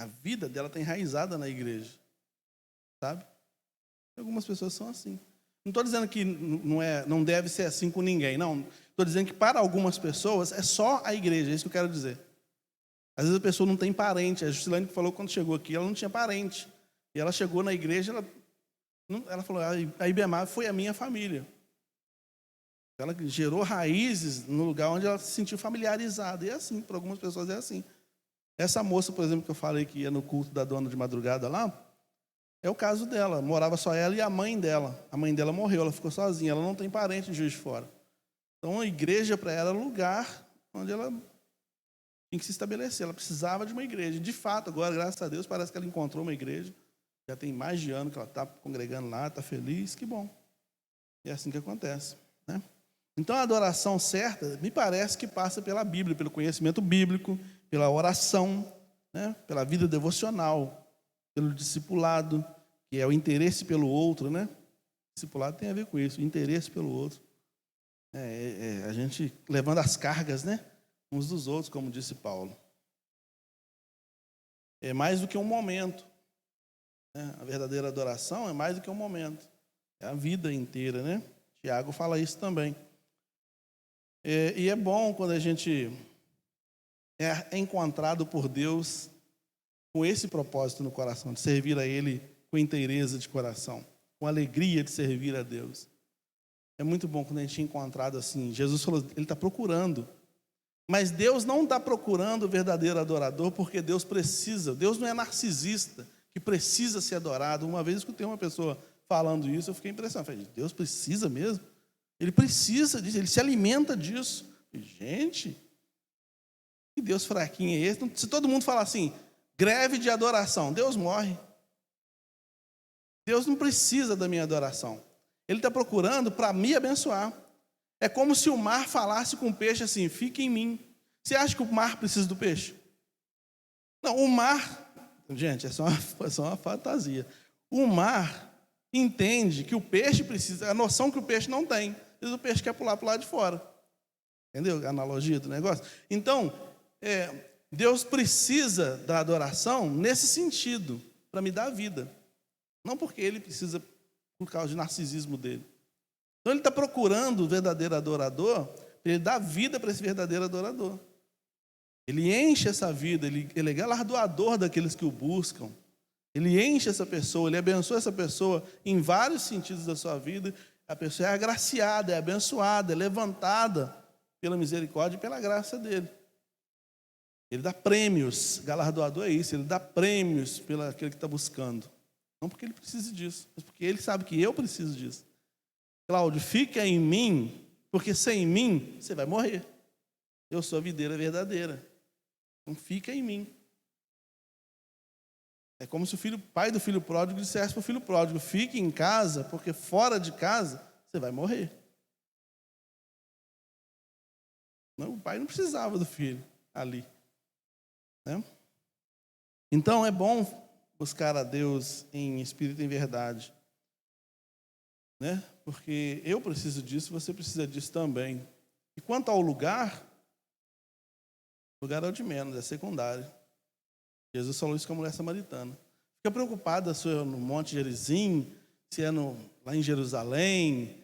A vida dela está enraizada na igreja. Sabe? Algumas pessoas são assim. Não estou dizendo que não deve ser assim com ninguém, não. Estou dizendo que para algumas pessoas é só a igreja, é isso que eu quero dizer. Às vezes a pessoa não tem parente. A Jusilane falou que quando chegou aqui, ela não tinha parente. E ela chegou na igreja, ela falou, a IBMA foi a minha família. Ela gerou raízes no lugar onde ela se sentiu familiarizada. E é assim, para algumas pessoas é assim. Essa moça, por exemplo, que eu falei que ia no culto da dona de madrugada lá, é o caso dela. Morava só ela e a mãe dela. A mãe dela morreu, ela ficou sozinha. Ela não tem parente em Juiz de Fora. Então, a igreja para ela era o lugar onde ela tinha que se estabelecer. Ela precisava de uma igreja. De fato, agora, graças a Deus, parece que ela encontrou uma igreja. Já tem mais de ano que ela está congregando lá, está feliz, que bom. É assim que acontece. Né? Então, a adoração certa, me parece que passa pela Bíblia, pelo conhecimento bíblico, pela oração, né? Pela vida devocional, pelo discipulado, que é o interesse pelo outro, né? Discipulado tem a ver com isso, o interesse pelo outro. A gente levando as cargas, né? Uns dos outros, como disse Paulo. É mais do que um momento, né? A verdadeira adoração é mais do que um momento. É a vida inteira, né? Tiago fala isso também. E é bom quando a gente é encontrado por Deus com esse propósito no coração, de servir a Ele com inteireza de coração, com alegria de servir a Deus. É muito bom quando a gente é encontrado assim. Jesus falou, Ele está procurando. Mas Deus não está procurando o verdadeiro adorador, porque Deus precisa. Deus não é narcisista, que precisa ser adorado. Uma vez eu escutei uma pessoa falando isso, eu fiquei impressionado. Eu falei, Deus precisa mesmo? Ele precisa disso, Ele se alimenta disso. Gente, que Deus fraquinho é esse? Se todo mundo falar assim, greve de adoração, Deus morre. Deus não precisa da minha adoração. Ele está procurando para me abençoar. É como se o mar falasse com o peixe assim, fica em mim. Você acha que o mar precisa do peixe? Não, o mar, gente, é só uma fantasia. O mar entende que o peixe precisa, a noção que o peixe não tem. Às vezes o peixe quer pular para o lado de fora. Entendeu a analogia do negócio? Então, Deus precisa da adoração nesse sentido, para me dar vida. Não porque Ele precisa por causa do narcisismo dele. Então Ele está procurando o verdadeiro adorador, Ele dá vida para esse verdadeiro adorador. Ele enche essa vida, ele é galardoador daqueles que o buscam. Ele enche essa pessoa, Ele abençoa essa pessoa em vários sentidos da sua vida. A pessoa é agraciada, é abençoada, é levantada pela misericórdia e pela graça dEle. Ele dá prêmios, galardoador é isso, Ele dá prêmios pelo aquele que está buscando. Não porque Ele precisa disso, mas porque Ele sabe que eu preciso disso. Cláudio, fica em mim, porque sem mim você vai morrer. Eu sou a videira verdadeira. Então fica em mim. É como se o pai do filho pródigo dissesse para o filho pródigo, fique em casa, porque fora de casa você vai morrer. Não, o pai não precisava do filho ali. Né? Então é bom buscar a Deus em espírito e em verdade. Né? Porque eu preciso disso, você precisa disso também. E quanto ao lugar, o lugar é o de menos, é secundário. Jesus falou isso com a mulher samaritana. Fica preocupada se é no Monte Gerizim, se é lá em Jerusalém.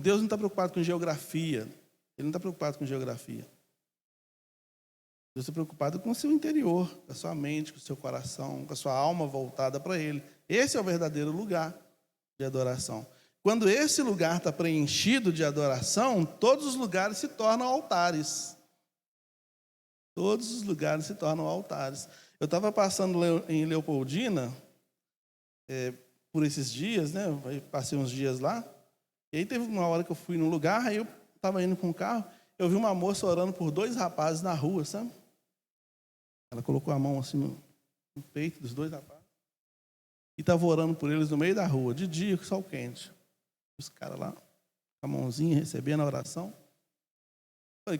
Deus não está preocupado com geografia. Ele não está preocupado com geografia. Deus está preocupado com o seu interior, com a sua mente, com o seu coração, com a sua alma voltada para Ele. Esse é o verdadeiro lugar de adoração. Quando esse lugar está preenchido de adoração, todos os lugares se tornam altares. Todos os lugares se tornam altares. Eu estava passando em Leopoldina, por esses dias, né? Eu passei uns dias lá, e aí teve uma hora que eu fui num lugar, aí eu estava indo com o carro, eu vi uma moça orando por 2 rapazes na rua, sabe? Ela colocou a mão assim no peito dos 2 rapazes e estava orando por eles no meio da rua, de dia, com sol quente. Os caras lá, com a mãozinha, recebendo a oração.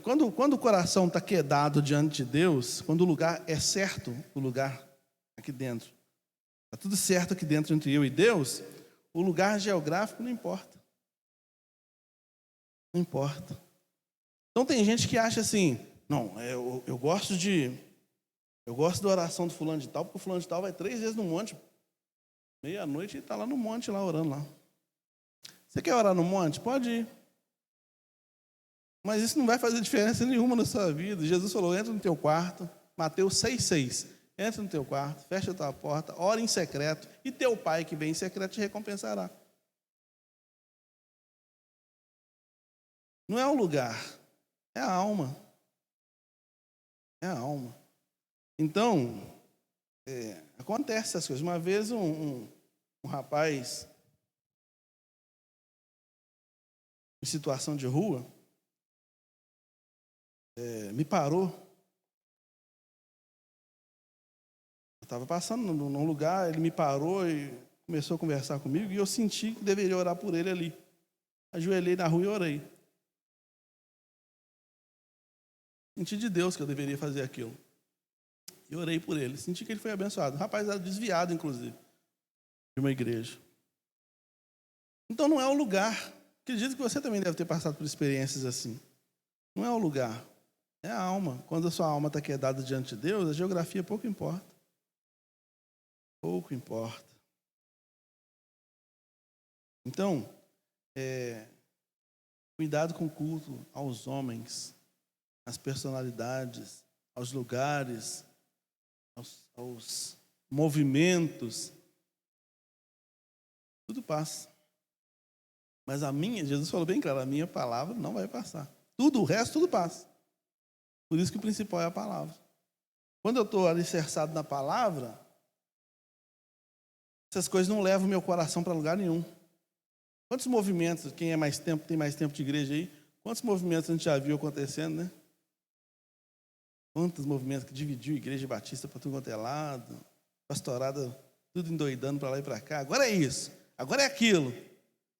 Quando o coração está quedado diante de Deus, quando o lugar é certo, o lugar aqui dentro, está tudo certo aqui dentro entre eu e Deus, o lugar geográfico não importa. Não importa. Então tem gente que acha assim, não, eu gosto da oração do fulano de tal, porque o fulano de tal vai 3 vezes no monte, meia-noite ele está lá no monte, lá orando lá. Você quer orar no monte? Pode ir. Mas isso não vai fazer diferença nenhuma na sua vida. Jesus falou, entra no teu quarto, Mateus 6,6. Entra no teu quarto, fecha a tua porta, ora em secreto, e teu pai que vem em secreto te recompensará. Não é o lugar, é a alma. É a alma. Então, acontece essas coisas. Uma vez um rapaz em situação de rua me parou. Eu estava passando num lugar, ele me parou e começou a conversar comigo e eu senti que deveria orar por ele ali. Ajoelhei na rua e orei. Senti de Deus que eu deveria fazer aquilo. E orei por ele. Senti que ele foi abençoado. O rapaz era desviado, inclusive, de uma igreja. Então não é o lugar. Acredito que você também deve ter passado por experiências assim. Não é o lugar, é a alma. Quando a sua alma está quedada diante de Deus, a geografia pouco importa. Pouco importa. Então, cuidado com o culto aos homens, às personalidades, aos lugares, aos movimentos. Tudo passa. Mas Jesus falou bem claro, a minha palavra não vai passar. Tudo, o resto, tudo passa. Por isso que o principal é a palavra. Quando eu estou alicerçado na palavra, essas coisas não levam o meu coração para lugar nenhum. Quantos movimentos, quem é mais tempo, tem mais tempo de igreja aí, quantos movimentos a gente já viu acontecendo, né? Quantos movimentos que dividiu a igreja batista para tudo quanto é lado, pastorada, tudo endoidando para lá e para cá. Agora é isso, agora é aquilo.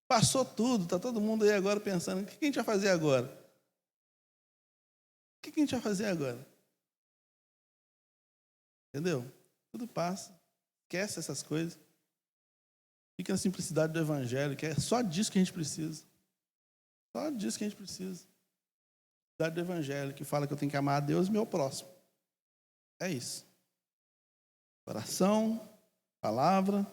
Passou tudo, está todo mundo aí agora pensando, o que a gente vai fazer agora? O que a gente vai fazer agora? Entendeu? Tudo passa. Esquece essas coisas. Fica na simplicidade do evangelho, que é só disso que a gente precisa. Só disso que a gente precisa. Simplicidade do evangelho, que fala que eu tenho que amar a Deus e meu próximo. É isso. Oração, palavra,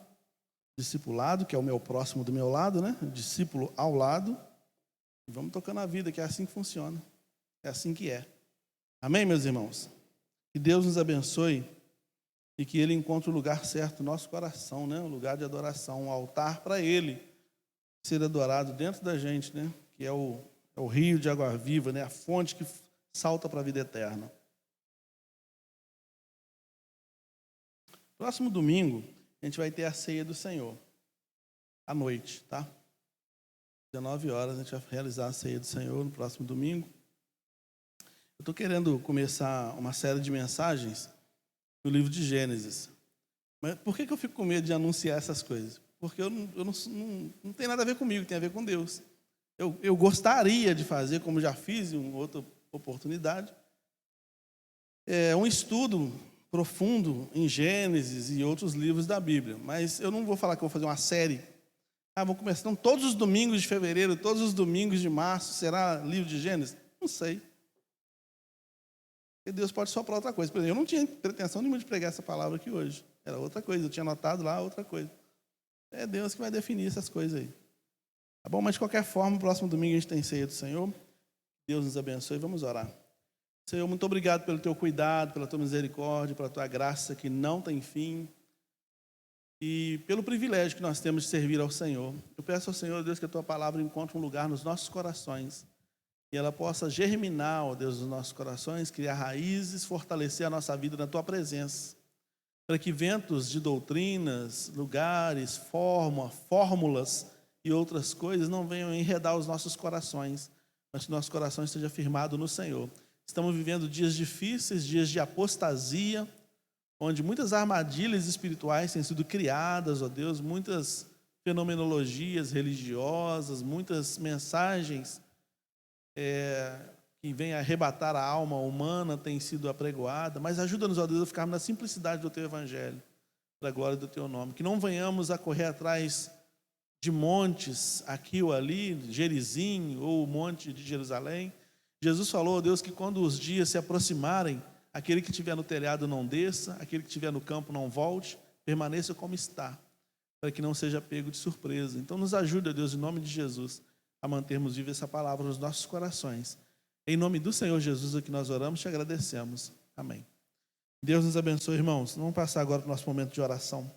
discipulado, que é o meu próximo do meu lado, né? Discípulo ao lado. E vamos tocando a vida, que é assim que funciona. É assim que é. Amém, meus irmãos? Que Deus nos abençoe e que Ele encontre o lugar certo no nosso coração, né? Um lugar de adoração, um altar para Ele ser adorado dentro da gente, né? Que é o rio de água viva, né? A fonte que salta para a vida eterna. Próximo domingo, a gente vai ter a ceia do Senhor, à noite, tá? 19 horas a gente vai realizar a ceia do Senhor no próximo domingo. Eu estou querendo começar uma série de mensagens no livro de Gênesis. Mas por que eu fico com medo de anunciar essas coisas? Porque não tem nada a ver comigo, tem a ver com Deus. Eu gostaria de fazer, como já fiz em uma outra oportunidade, um estudo profundo em Gênesis e outros livros da Bíblia. Mas eu não vou falar que eu vou fazer uma série. Vou começar então, todos os domingos de fevereiro, todos os domingos de março, será livro de Gênesis? Não sei. Porque Deus pode soprar outra coisa. Por exemplo, eu não tinha pretensão nenhuma de pregar essa palavra aqui hoje. Era outra coisa, eu tinha anotado lá outra coisa. É Deus que vai definir essas coisas aí. Tá bom? Mas de qualquer forma, no próximo domingo a gente tem ceia do Senhor. Deus nos abençoe. Vamos orar. Senhor, muito obrigado pelo teu cuidado, pela tua misericórdia, pela tua graça que não tem fim. E pelo privilégio que nós temos de servir ao Senhor. Eu peço ao Senhor, Deus, que a tua palavra encontre um lugar nos nossos corações. E ela possa germinar, ó Deus, nos nossos corações, criar raízes, fortalecer a nossa vida na tua presença. Para que ventos de doutrinas, lugares, fórmulas e outras coisas não venham enredar os nossos corações, mas que nosso coração esteja firmado no Senhor. Estamos vivendo dias difíceis, dias de apostasia, onde muitas armadilhas espirituais têm sido criadas, ó Deus, muitas fenomenologias religiosas, muitas mensagens que vêm arrebatar a alma humana têm sido apregoada, mas ajuda-nos, ó Deus, a ficarmos na simplicidade do Teu Evangelho, para a glória do Teu nome. Que não venhamos a correr atrás de montes, aqui ou ali, Gerizim ou o monte de Jerusalém. Jesus falou, ó Deus, que quando os dias se aproximarem, aquele que estiver no telhado não desça, aquele que estiver no campo não volte, permaneça como está, para que não seja pego de surpresa. Então nos ajuda, Deus, em nome de Jesus, a mantermos viva essa palavra nos nossos corações. Em nome do Senhor Jesus, a que nós oramos, te agradecemos. Amém. Deus nos abençoe, irmãos. Vamos passar agora para o nosso momento de oração.